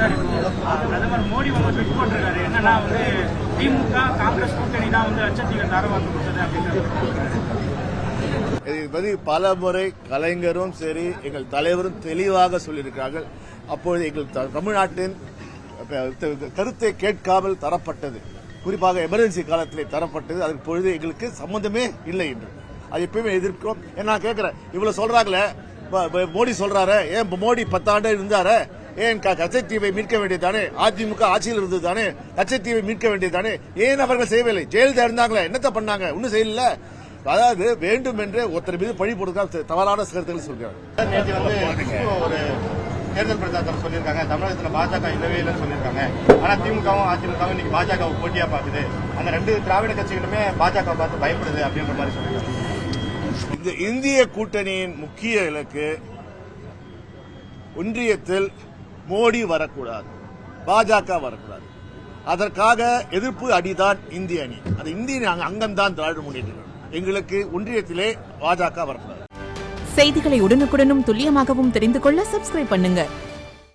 Sir பிரதமர் மோடி வந்து tweet போட்டிருக்காரு. என்னன்னா வந்து திமுக காங்கிரஸ் கூட்டணி தான் வந்து லட்சத்தீவை தரவாக்கு கொடுத்தது அப்படின்றது. இதை பல முறை கலைஞரும் சரி எங்கள் தலைவரும் தெளிவாக சொல்லியிருக்கிறார்கள். அப்பொழுது எங்கள் தமிழ்நாட்டின் கருத்தை கேட்காமல் தரப்பட்டது, குறிப்பாக எமர்ஜென்சி காலத்திலே தரப்பட்டது. அதற்கு பொழுது எங்களுக்கு சம்பந்தமே இல்லை என்று அது எப்பயுமே எதிர்க்கிறோம். நான் கேட்கிறேன், இவ்வளவு சொல்றாங்களே, மோடி சொல்றாரு, ஏன் மோடி 10 ஆண்டு இருந்தாரு, ஏன் கச்சத்தீவை மீட்க வேண்டியதானே, அதிமுக ஆட்சியில் இருந்தது தானே, கச்சத்தீவை மீட்க வேண்டியதானே, ஏன் அவர்கள் செய்யவில்லை? ஜெயலலிதா இருந்தாங்களே, என்னத்த பண்ணாங்க? ஒன்னும் செய்யல. அதாவது வேண்டும் என்று ஒருத்தர் மீது பழி போடுறதுக்காக தவறான கருத்துக்கள் சொல்றாங்க. ஒரு தேர்தல் பிரச்சாரம் சொல்லியிருக்காங்க, தமிழகத்தில் பாஜக இல்லவே இல்லைன்னு சொல்லியிருக்காங்க. ஆனா திமுகவும் அதிமுகவும் இன்னைக்கு பாஜகவை போட்டியா பாக்குது. அந்த 2 திராவிட கட்சிகளுமே பாஜக பார்த்து பயப்படுது அப்படின்ற மாதிரி சொல்லியிருக்காங்க. இந்த இந்திய கூட்டணியின் முக்கிய இலக்கு ஒன்றியத்தில் மோடி வரக்கூடாது, பாஜக வரக்கூடாது. அதற்காக எதிர்ப்பு அணிதான் இந்திய அணி. அது இந்திய அங்கம்தான் திராவிட முன்னேற்ற. எங்களுக்கு ஒன்றியத்திலே பாஜக வரக்கூடாது. செய்திகளை உடனுக்குடனும் துல்லியமாகவும் தெரிந்து கொள்ள சப்ஸ்கிரைப் பண்ணுங்க.